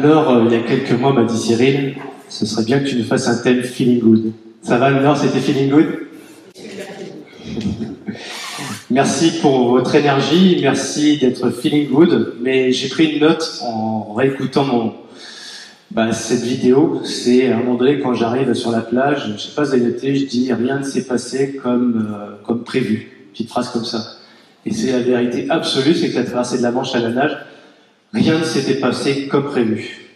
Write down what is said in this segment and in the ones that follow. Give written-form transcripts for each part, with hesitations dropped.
Laure, il y a quelques mois, m'a dit Cyril, ce serait bien que tu nous fasses un thème Feeling Good. Ça va, Laure, c'était Feeling Good? Merci pour votre énergie, merci d'être Feeling Good, mais j'ai pris une note en réécoutant cette vidéo. C'est à un moment donné, quand j'arrive sur la plage, je sais pas si vous avez noté, je dis rien ne s'est passé comme prévu. Petite phrase comme ça. Et c'est la vérité absolue, c'est que la traversée de la Manche à la nage, rien ne s'était passé comme prévu.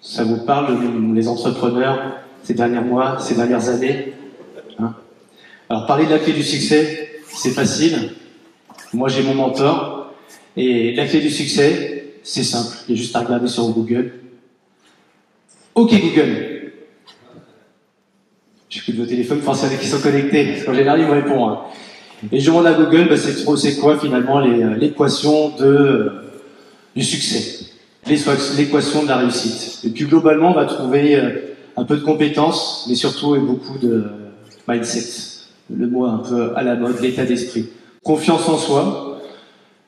Ça vous parle, les entrepreneurs, ces derniers mois, ces dernières années, hein? Alors, parler de la clé du succès, c'est facile. Moi, j'ai mon mentor. Et la clé du succès, c'est simple. Il y a juste à regarder sur Google. OK, Google. J'écoute vos téléphones, pensez à ceux qui sont connectés. Parce qu'en général, ils me répondent. Et je demande à Google, c'est quoi finalement l'équation du succès? L'équation de la réussite. Et puis globalement, on va trouver un peu de compétences, mais surtout beaucoup de mindset. Le mot un peu à la mode, l'état d'esprit. Confiance en soi,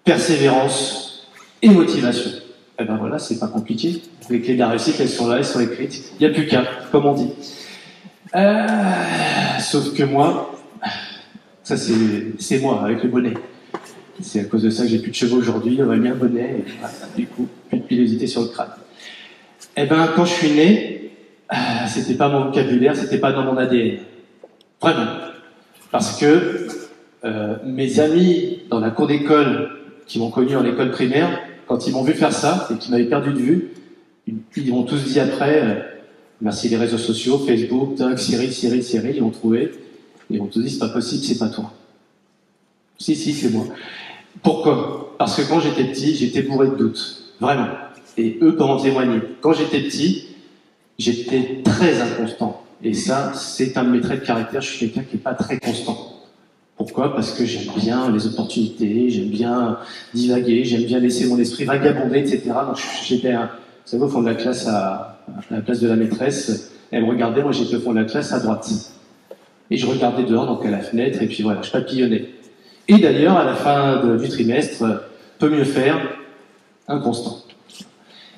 persévérance et motivation. Et ben voilà, c'est pas compliqué. Les clés de la réussite, elles sont là, elles sont écrites. Il n'y a plus qu'à, comme on dit. Sauf que moi, ça c'est moi, avec le bonnet. C'est à cause de ça que j'ai plus de cheveux aujourd'hui, on va mis un bonnet, et voilà, du coup, plus de pilosité sur le crâne. Eh ben, quand je suis né, c'était pas mon vocabulaire, c'était pas dans mon ADN. Vraiment. Parce que mes amis dans la cour d'école, qui m'ont connu en école primaire, quand ils m'ont vu faire ça, et qui m'avaient perdu de vue, ils m'ont tous dit après, merci les réseaux sociaux, Facebook, Doc, Cyril, ils m'ont trouvé, ils m'ont tous dit, c'est pas possible, c'est pas toi. Si, c'est moi. Pourquoi? Parce que quand j'étais petit, j'étais bourré de doutes. Vraiment. Et eux peuvent en témoigner. Quand j'étais petit, j'étais très inconstant. Et ça, c'est un de mes traits de caractère. Je suis quelqu'un qui n'est pas très constant. Pourquoi? Parce que j'aime bien les opportunités, j'aime bien divaguer, j'aime bien laisser mon esprit vagabonder, etc. Donc j'étais, vous savez, au fond de la classe, à la place de la maîtresse, elle me regardait, moi j'étais au fond de la classe à droite. Et je regardais dehors, donc à la fenêtre, et puis voilà, je papillonnais. Et d'ailleurs, à la fin du trimestre, peut mieux faire, inconstant.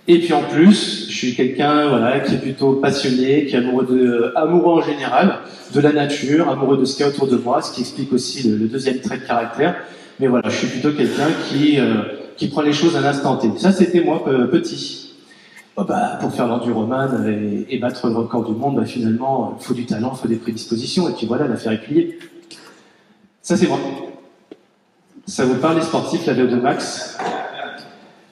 Et puis en plus, je suis quelqu'un qui est plutôt passionné, qui est amoureux en général de la nature, amoureux de ce qu'il y a autour de moi, ce qui explique aussi le deuxième trait de caractère. Mais voilà, je suis plutôt quelqu'un qui prend les choses à l'instant T. Ça, c'était moi petit. Pour faire l'enduroman et battre le record du monde, finalement, il faut du talent, il faut des prédispositions, et puis voilà, l'affaire est pliée. Ça, c'est moi. Ça vous parle, les sportifs, la VO2 max?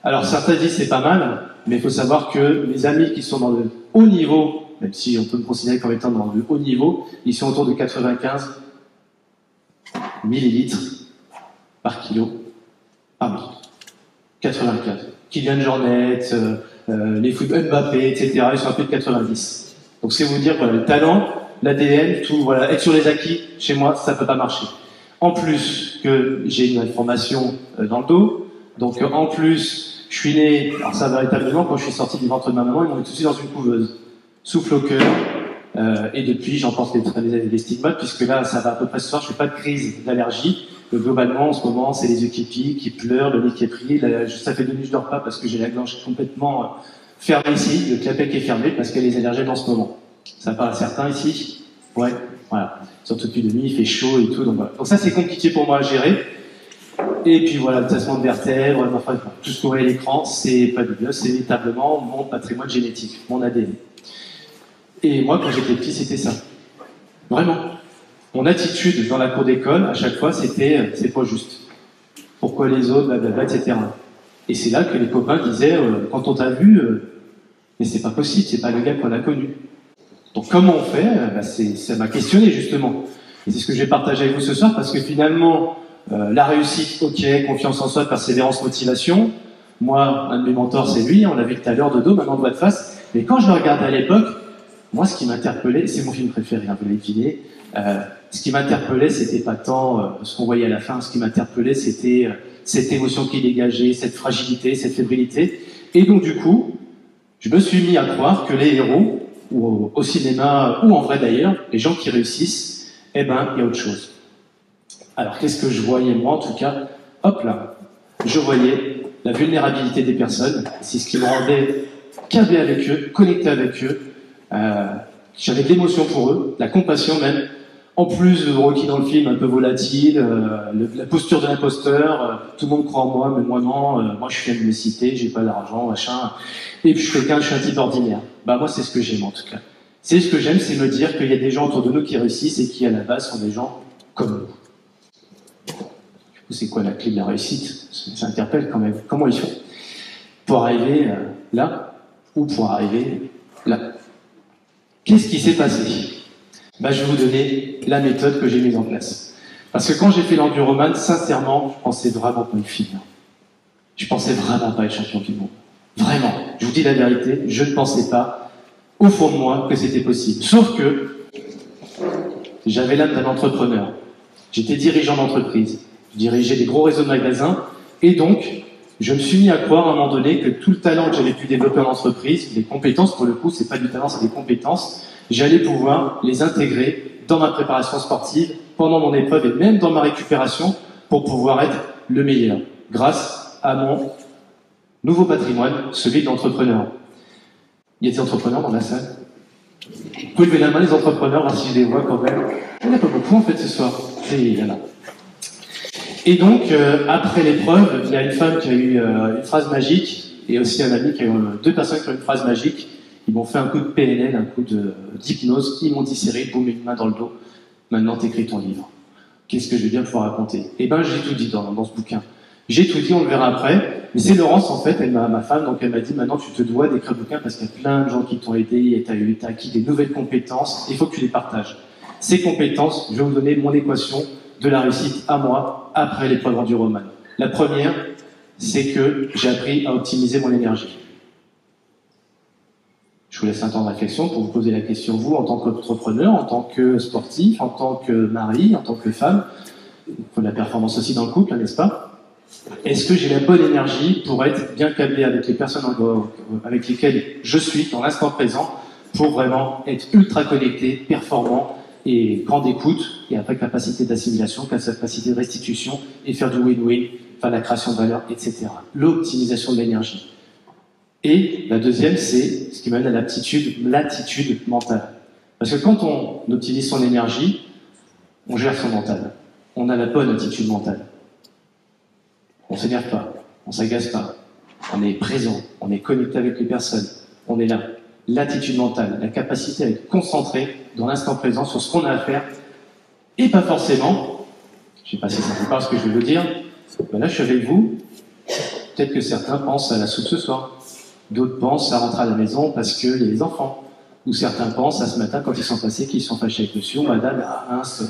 Alors, certains disent c'est pas mal, mais il faut savoir que mes amis qui sont dans le haut niveau, même si on peut me considérer comme étant dans le haut niveau, ils sont autour de 95 millilitres par kilo par minute. 95. Kylian Jornet, les football Mbappé, etc., ils sont à plus de 90. Donc c'est vous dire, voilà, le talent, l'ADN, tout, voilà, être sur les acquis, chez moi, ça peut pas marcher. En plus que j'ai une malformation dans le dos, donc en plus, je suis né, alors ça véritablement, quand je suis sorti du ventre de ma maman, ils m'ont mis tout de suite dans une couveuse. Souffle au cœur, et depuis, j'en porte les stigmates, puisque là, ça va à peu près ce soir, je fais pas de crise d'allergie. Globalement, en ce moment, c'est les yeux qui piquent, qui pleurent, le nez qui est pris. Ça fait 2 nuits que je dors pas parce que j'ai la gorge complètement fermée ici, le clapet qui est fermé parce qu'il y a les allergènes en ce moment. Ça parle à certains ici? Ouais, voilà. Surtout depuis 2 nuits, il fait chaud et tout, donc voilà. Donc ça, c'est compliqué pour moi à gérer. Et puis voilà, le tassement de vertèbres, enfin, tout ce qu'on voit à l'écran, c'est pas du c'est véritablement mon patrimoine génétique, mon ADN. Et moi, quand j'étais petit, c'était ça. Vraiment. Mon attitude dans la cour d'école, à chaque fois, c'était c'est pas juste. Pourquoi les autres, blablabla, etc. Et c'est là que les copains disaient, quand on t'a vu, mais c'est pas possible, c'est pas le gars qu'on a connu. Donc comment on fait? Ça m'a questionné justement. Et c'est ce que je vais partager avec vous ce soir, parce que finalement, la réussite, ok, confiance en soi, persévérance, motivation. Moi, un de mes mentors, c'est lui, on l'a vu tout à l'heure de dos, maintenant de voix de face. Mais quand je le regardais à l'époque, moi, ce qui m'interpellait, c'est mon film préféré, vous l'avez deviné, ce qui m'interpellait, c'était pas tant ce qu'on voyait à la fin, ce qui m'interpellait, c'était cette émotion qui dégageait, cette fragilité, cette fébrilité. Et donc, du coup, je me suis mis à croire que les héros, ou au cinéma, ou en vrai d'ailleurs, les gens qui réussissent, il y a autre chose. Alors, qu'est-ce que je voyais, moi, en tout cas? Hop là, je voyais la vulnérabilité des personnes. C'est ce qui me rendait câblé avec eux, connecté avec eux. J'avais de l'émotion pour eux, de la compassion même. En plus, Rocky dans le film, un peu volatile, la posture de l'imposteur, tout le monde croit en moi, mais moi non, moi je suis à l'université, j'ai pas d'argent, machin. Et puis je suis un type ordinaire. Bah moi c'est ce que j'aime en tout cas. C'est ce que j'aime, c'est me dire qu'il y a des gens autour de nous qui réussissent et qui à la base sont des gens comme nous. Du coup, c'est quoi la clé de la réussite? Ça interpelle quand même. Comment ils font pour arriver là ou pour arriver là? Qu'est-ce qui s'est passé? Bah, je vais vous donner la méthode que j'ai mise en place. Parce que quand j'ai fait l'enduroman, sincèrement, je pensais vraiment pas y finir. Je pensais vraiment pas être champion du monde. Vraiment. Je vous dis la vérité, je ne pensais pas, au fond de moi, que c'était possible. Sauf que j'avais l'âme d'un entrepreneur. J'étais dirigeant d'entreprise. Je dirigeais des gros réseaux de magasins. Et donc, je me suis mis à croire à un moment donné que tout le talent que j'avais pu développer en entreprise, les compétences, pour le coup, c'est pas du talent, c'est des compétences, j'allais pouvoir les intégrer dans ma préparation sportive, pendant mon épreuve et même dans ma récupération pour pouvoir être le meilleur, grâce à mon nouveau patrimoine, celui de l'entrepreneur. Il y a des entrepreneurs dans la salle? Vous pouvez lever la main, les entrepreneurs, voir si je les vois quand même. Il n'y en a pas beaucoup en fait ce soir. Il y en a. Et donc, après l'épreuve, il y a une femme qui a eu une phrase magique, et aussi un ami qui a eu deux personnes qui ont eu une phrase magique. Ils m'ont fait un coup de PNL, un coup d'hypnose. Ils m'ont dit, Cyril, boum, une main dans le dos. Maintenant, t'écris ton livre. Qu'est-ce que je vais bien pouvoir raconter? Eh ben, j'ai tout dit dans ce bouquin. J'ai tout dit, on le verra après. Mais c'est Laurence, en fait, ma femme, donc elle m'a dit, maintenant, tu te dois d'écrire le bouquin parce qu'il y a plein de gens qui t'ont aidé et t'as acquis des nouvelles compétences. Il faut que tu les partages. Ces compétences, je vais vous donner mon équation de la réussite à moi après l'épreuve enduroman. La première, c'est que j'ai appris à optimiser mon énergie. Je vous laisse un temps de réflexion pour vous poser la question, vous, en tant qu'entrepreneur, en tant que sportif, en tant que mari, en tant que femme. Il faut de la performance aussi dans le couple, n'est-ce pas? Est-ce que j'ai la bonne énergie pour être bien câblé avec les personnes avec lesquelles je suis dans l'instant présent pour vraiment être ultra connecté, performant et grande écoute, et après capacité d'assimilation, capacité de restitution, et faire du win-win, faire la création de valeur, etc. L'optimisation de l'énergie. Et la deuxième, c'est ce qui mène à l'attitude mentale. Parce que quand on optimise son énergie, on gère son mental. On a la bonne attitude mentale. On ne s'énerve pas, on ne s'agace pas, on est présent, on est connecté avec les personnes, on est là. L'attitude mentale, la capacité à être concentré dans l'instant présent sur ce qu'on a à faire, et pas forcément, je ne sais pas si ça vous parle ce que je vais vous dire, ben là je suis avec vous, peut-être que certains pensent à la soupe ce soir, d'autres pensent à rentrer à la maison parce qu'il y a les enfants, ou certains pensent à ce matin quand ils sont passés qu'ils sont fâchés avec monsieur ou madame, ah mince,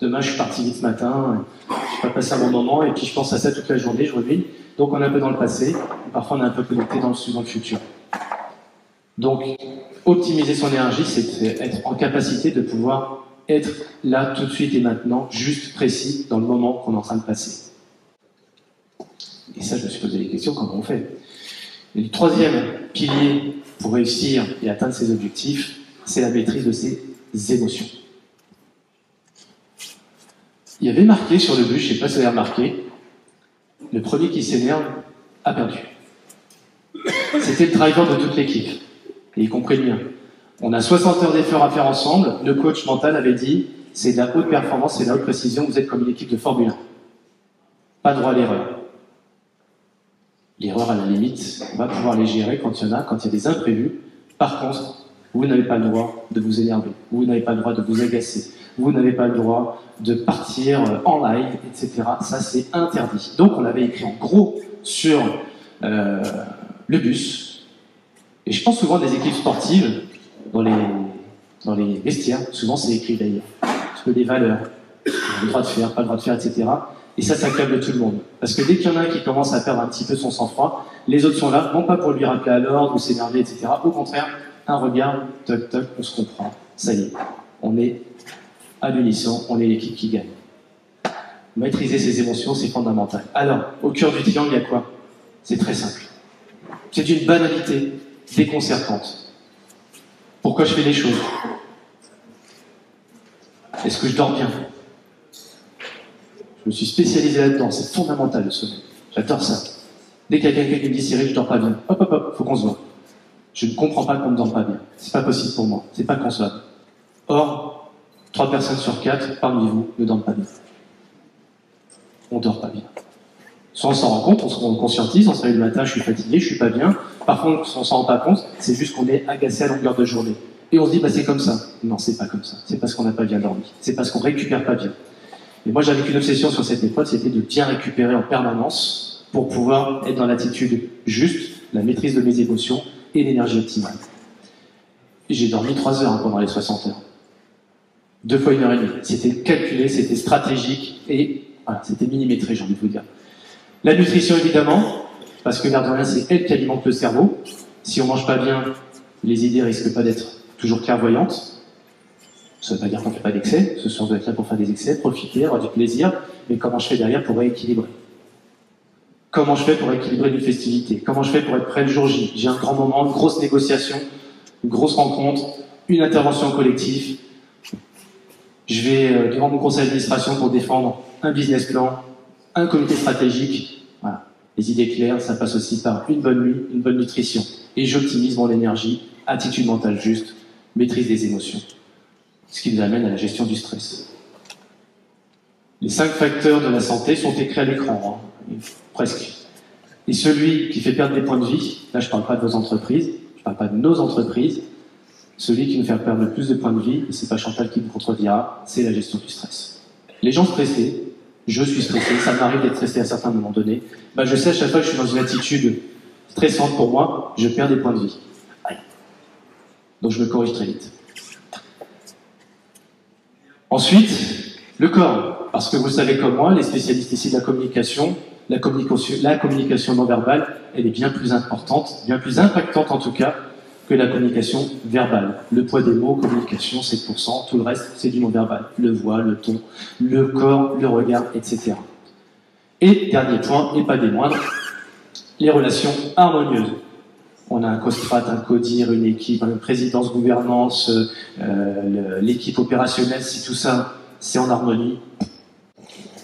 demain je suis parti vite ce matin, je n'ai pas passé un bon moment, et puis je pense à ça toute la journée, je reviens, donc on est un peu dans le passé, et parfois on est un peu connecté dans le futur. Donc, optimiser son énergie, c'est être en capacité de pouvoir être là, tout de suite et maintenant, juste précis, dans le moment qu'on est en train de passer. Et ça, je me suis posé des questions, comment on fait? Et le troisième pilier pour réussir et atteindre ses objectifs, c'est la maîtrise de ses émotions. Il y avait marqué sur le bus, je ne sais pas si vous avez remarqué, le premier qui s'énerve a perdu. C'était le driver de toute l'équipe. Et y compris le mien. On a 60 heures d'effort à faire ensemble. Le coach mental avait dit, c'est de la haute performance, c'est de la haute précision, vous êtes comme une équipe de Formule 1. Pas droit à l'erreur. L'erreur, à la limite, on va pouvoir les gérer quand il y en a, quand il y a des imprévus. Par contre, vous n'avez pas le droit de vous énerver. Vous n'avez pas le droit de vous agacer. Vous n'avez pas le droit de partir en live, etc. Ça, c'est interdit. Donc, on l'avait écrit en gros sur le bus. Et je pense souvent des équipes sportives, dans les vestiaires, souvent c'est écrit d'ailleurs. Parce que des valeurs, le droit de faire, pas le droit de faire, etc. Et ça accable tout le monde. Parce que dès qu'il y en a un qui commence à perdre un petit peu son sang-froid, les autres sont là, non pas pour lui rappeler à l'ordre ou s'énerver, etc. Au contraire, un regard, toc toc, on se comprend. Ça y est, on est à l'unisson, on est l'équipe qui gagne. Maîtriser ses émotions, c'est fondamental. Alors, au cœur du triangle, il y a quoi? C'est très simple. C'est d'une banalité déconcertante. Pourquoi je fais les choses? Est-ce que je dors bien? Je me suis spécialisé là-dedans, c'est fondamental le sommeil. J'adore ça. Dès qu'il y a quelqu'un qui me dit Cyril, je dors pas bien, hop hop hop, faut qu'on se voit. Je ne comprends pas qu'on ne dorme pas bien. C'est pas possible pour moi. C'est pas concevable. Or, 3 personnes sur 4 parmi vous ne dorment pas bien. On dort pas bien. Soit on s'en rend compte, on se conscientise, on se réveille le matin, je suis fatigué, je suis pas bien. Par contre, on s'en rend pas compte, c'est juste qu'on est agacé à longueur de journée. Et on se dit, bah c'est comme ça. Non, c'est pas comme ça. C'est parce qu'on n'a pas bien dormi. C'est parce qu'on récupère pas bien. Et moi, j'avais une obsession sur cette épreuve, c'était de bien récupérer en permanence pour pouvoir être dans l'attitude juste, la maîtrise de mes émotions et l'énergie optimale. J'ai dormi 3 heures pendant les 60 heures. 2 fois 1h30. C'était calculé, c'était stratégique et voilà, c'était millimétré, j'ai envie de vous dire. La nutrition, évidemment, parce que l'air de rien, c'est elle qui alimente le cerveau. Si on mange pas bien, les idées risquent pas d'être toujours clairvoyantes. Ça ne veut pas dire qu'on ne fait pas d'excès. Ce soir, on doit être là pour faire des excès, profiter, avoir du plaisir. Mais comment je fais derrière pour rééquilibrer? Comment je fais pour équilibrer une festivité? Comment je fais pour être prêt le jour J? J'ai un grand moment, une grosse négociation, une grosse rencontre, une intervention collective. Je vais devant mon conseil d'administration pour défendre un business plan, un comité stratégique. Voilà. Les idées claires, ça passe aussi par une bonne nuit, une bonne nutrition. Et j'optimise mon énergie, attitude mentale juste, maîtrise des émotions. Ce qui nous amène à la gestion du stress. Les 5 facteurs de la santé sont écrits à l'écran, hein, presque. Et celui qui fait perdre des points de vie, là je ne parle pas de vos entreprises, je ne parle pas de nos entreprises, celui qui nous fait perdre le plus de points de vie, et c'est pas Chantal qui me contredira, c'est la gestion du stress. Les gens stressés, je suis stressé, ça m'arrive d'être stressé à certains moments donnés, bah je sais à chaque fois que je suis dans une attitude stressante pour moi, je perds des points de vie. Aïe. Donc je me corrige très vite. Ensuite, le corps. Parce que vous le savez comme moi, les spécialistes ici de la communication non verbale, elle est bien plus importante, bien plus impactante en tout cas, que la communication verbale. Le poids des mots, communication, 7%, tout le reste, c'est du non verbal. Le voix, le ton, le corps, le regard, etc. Et, dernier point, et pas des moindres, les relations harmonieuses. On a un COSTRAT, un CODIR, une équipe, une présidence, gouvernance, l'équipe opérationnelle, si tout ça, c'est en harmonie,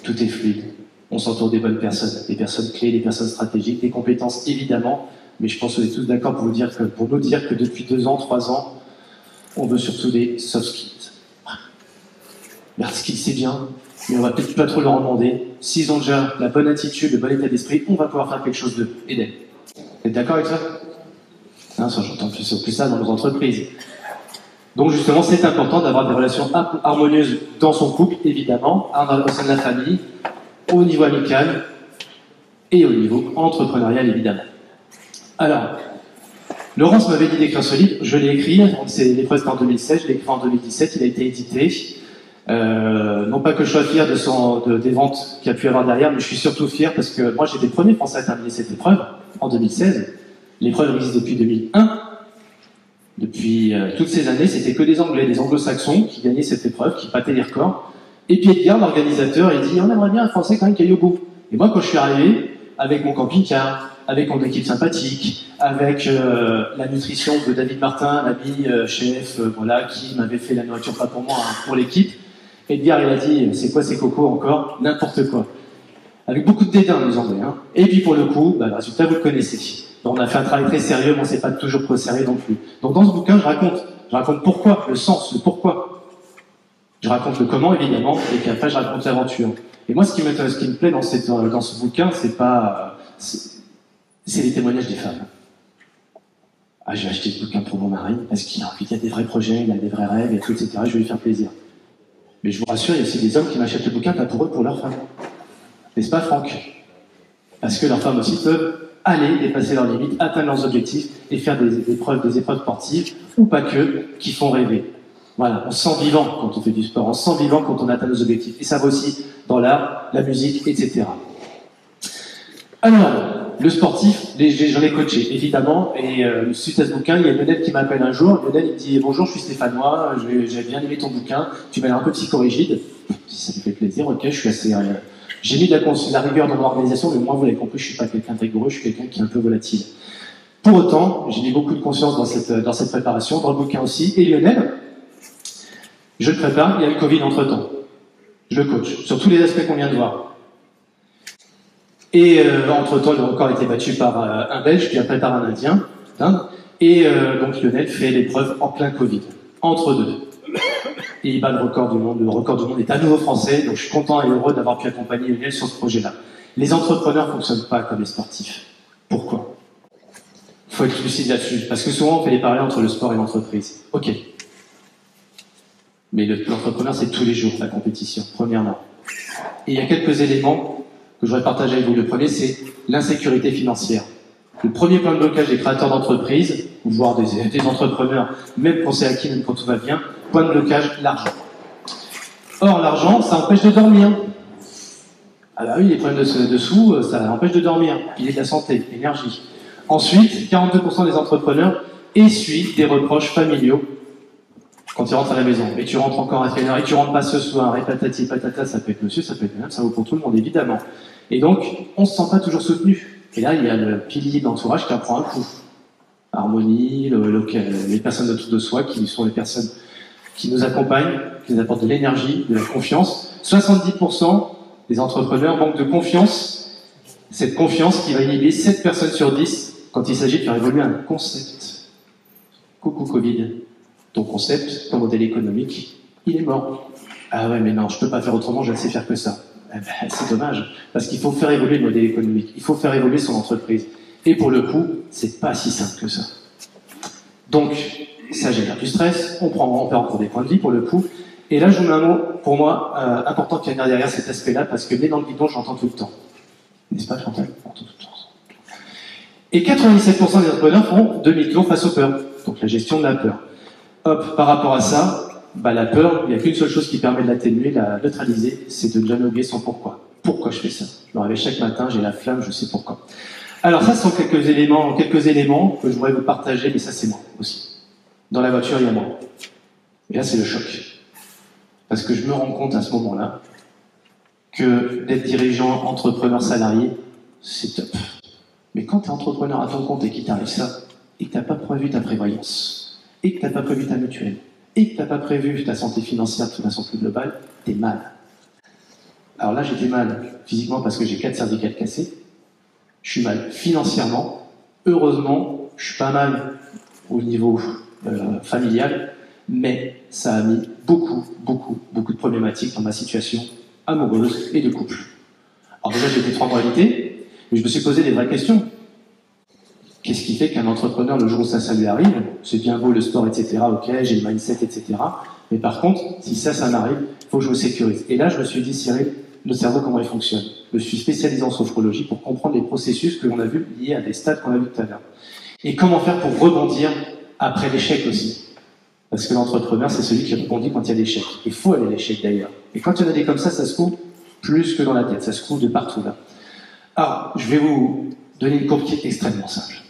tout est fluide. On s'entoure des bonnes personnes, des personnes clés, des personnes stratégiques, des compétences évidemment, mais je pense qu'on est tous d'accord pour nous dire que depuis 2 ans, 3 ans, on veut surtout des soft skills. Les hard skills, c'est bien, mais on va peut-être pas trop leur en demander. S'ils ont déjà la bonne attitude, le bon état d'esprit, on va pouvoir faire quelque chose d'eux et d'elles. Vous êtes d'accord avec ça? Hein, ça, j'entends plus ça dans nos entreprises. Donc justement, c'est important d'avoir des relations harmonieuses dans son couple, évidemment, au sein de la famille, au niveau amical et au niveau entrepreneurial, évidemment. Alors, Laurence m'avait dit d'écrire ce livre, je l'ai écrit, l'épreuve c'était en 2016, je l'ai écrit en 2017, il a été édité. Non pas que je sois fier des ventes qu'il y a pu y avoir derrière, mais je suis surtout fier parce que moi j'étais le premier Français à terminer cette épreuve en 2016. L'épreuve existe depuis 2001. Depuis toutes ces années, c'était que des Anglais, des Anglo-Saxons qui gagnaient cette épreuve, qui battaient les records. Et puis Edgar, l'organisateur, il dit on aimerait bien un Français quand même qui aille au bout. Et moi, quand je suis arrivé, avec mon camping-car, avec mon équipe sympathique, avec la nutrition de David Martin, l'ami chef, voilà, qui m'avait fait la nourriture pas pour moi, hein, pour l'équipe, Edgar, il a dit c'est quoi ces cocos encore? N'importe quoi. Avec beaucoup de dédain, les Anglais. Hein. Et puis pour le coup, bah, le résultat, vous le connaissez. Donc on a fait un travail très sérieux, mais on ne s'est pas toujours trop sérieux non plus. Donc dans ce bouquin, je raconte pourquoi, le sens, le pourquoi. Je raconte le comment, évidemment, et puis après, je raconte l'aventure. Et moi, ce qui me plaît dans ce bouquin, c'est les témoignages des femmes. Ah, j'ai acheté ce bouquin pour mon mari, parce qu'il y a des vrais projets, il a des vrais rêves, et tout, etc. Je vais lui faire plaisir. Mais je vous rassure, il y a aussi des hommes qui m'achètent le bouquin, pas pour eux, pour leur femme. N'est-ce pas, Franck? Parce que leurs femmes aussi peuvent aller dépasser leurs limites, atteindre leurs objectifs et faire des épreuves sportives, ou pas que, qui font rêver. Voilà, on se sent vivant quand on fait du sport, on se sent vivant quand on atteint nos objectifs. Et ça va aussi dans l'art, la musique, etc. Alors, le sportif, j'en ai coaché, évidemment, et suite à ce bouquin, il y a Lionel qui m'appelle un jour. Lionel, il me dit « Bonjour, je suis stéphanois, j'ai bien aimé ton bouquin, tu m'as l'air un peu psychorigide. » Si ça me fait plaisir, ok, je suis assez... j'ai mis de la rigueur dans mon organisation, mais moi, vous l'avez compris, je suis pas quelqu'un de rigoureux, je suis quelqu'un qui est un peu volatile. Pour autant, j'ai mis beaucoup de conscience dans cette préparation, dans le bouquin aussi. Et Lionel, je le prépare, il y a le Covid entre-temps. Je le coach, sur tous les aspects qu'on vient de voir. Et entre-temps, le record a été battu par un Belge, puis après par un Indien. Et donc Lionel fait l'épreuve en plein Covid, entre deux. Et il bat le record du monde. Le record du monde est à nouveau français, donc je suis content et heureux d'avoir pu accompagner Lionel sur ce projet-là. Les entrepreneurs ne fonctionnent pas comme les sportifs. Pourquoi? Il faut être lucide là-dessus, parce que souvent on fait les parallèles entre le sport et l'entreprise. Ok. Mais l'entrepreneur, c'est tous les jours la compétition, premièrement. Et il y a quelques éléments que je voudrais partager avec vous. Le premier, c'est l'insécurité financière. Le premier point de blocage des créateurs d'entreprises, voire des entrepreneurs, même quand c'est acquis, même quand tout va bien, point de blocage, l'argent. Or, l'argent, ça empêche de dormir. Ah bah oui, les problèmes de sous, ça empêche de dormir. Pilier de la santé, l'énergie. Ensuite, 42% des entrepreneurs essuient des reproches familiaux quand ils rentrent à la maison. Et tu rentres encore à quelle heure? Et tu rentres pas ce soir? Et patati patata, ça peut être monsieur, ça peut être madame, ça vaut pour tout le monde, évidemment. Et donc, on se sent pas toujours soutenu. Et là, il y a le pilier d'entourage qui en prend un coup. Harmonie, les personnes autour de soi, qui sont les personnes qui nous accompagnent, qui nous apportent de l'énergie, de la confiance. 70% des entrepreneurs manquent de confiance. Cette confiance qui va inhiber 7 personnes sur 10 quand il s'agit de faire évoluer un concept. Coucou Covid. Ton concept, ton modèle économique, il est mort. Ah ouais, mais non, je peux pas faire autrement, je ne sais faire que ça. Eh ben, c'est dommage, parce qu'il faut faire évoluer le modèle économique, il faut faire évoluer son entreprise. Et pour le coup, c'est pas si simple que ça. Donc, ça génère du stress, on perd encore des points de vie pour le coup. Et là, je vous mets un mot, pour moi, important qui vient derrière cet aspect-là, parce que nez dans le guidon, j'entends tout le temps. N'est-ce pas, Chantal? J'entends tout le temps. Et 97% des entrepreneurs font demi-tour face aux peurs. Donc la gestion de la peur. Hop, par rapport à ça, bah, la peur, il n'y a qu'une seule chose qui permet de l'atténuer, de la neutraliser, c'est de ne jamais oublier son pourquoi. Pourquoi je fais ça? Je me réveille chaque matin, j'ai la flamme, je sais pourquoi. Alors ça, ce sont quelques éléments que je voudrais vous partager, mais ça c'est moi aussi. Dans la voiture, il y a moi. Et là, c'est le choc. Parce que je me rends compte à ce moment-là que d'être dirigeant, entrepreneur, salarié, c'est top. Mais quand tu es entrepreneur à ton compte et qu'il t'arrive ça, et que tu n'as pas prévu ta prévoyance, et que tu n'as pas prévu ta mutuelle, et que tu n'as pas prévu ta santé financière de façon plus globale, t'es mal. Alors là, j'étais mal physiquement parce que j'ai 4 cervicales cassées. Je suis mal financièrement. Heureusement, je suis pas mal au niveau familial, mais ça a mis beaucoup de problématiques dans ma situation amoureuse et de couple. Alors déjà, j'ai fait 3 moralités, mais je me suis posé des vraies questions. Qu'est-ce qui fait qu'un entrepreneur, le jour où ça lui arrive, c'est bien beau le sport, etc., ok, j'ai le mindset, etc., mais par contre, si ça m'arrive, il faut que je me sécurise. Et là, je me suis dit, Cyril, le cerveau, comment il fonctionne? Je suis spécialisé en sophrologie pour comprendre les processus que l'on a vus liés à des stades qu'on a vus tout à l'heure. Et comment faire pour rebondir après l'échec aussi? Parce que l'entrepreneur, c'est celui qui rebondit quand il y a l'échec. Il faut aller à l'échec d'ailleurs. Et quand il y en a des comme ça se coupe plus que dans la tête, ça se coupe de partout là. Alors, je vais vous donner une courbe qui est extrêmement simple.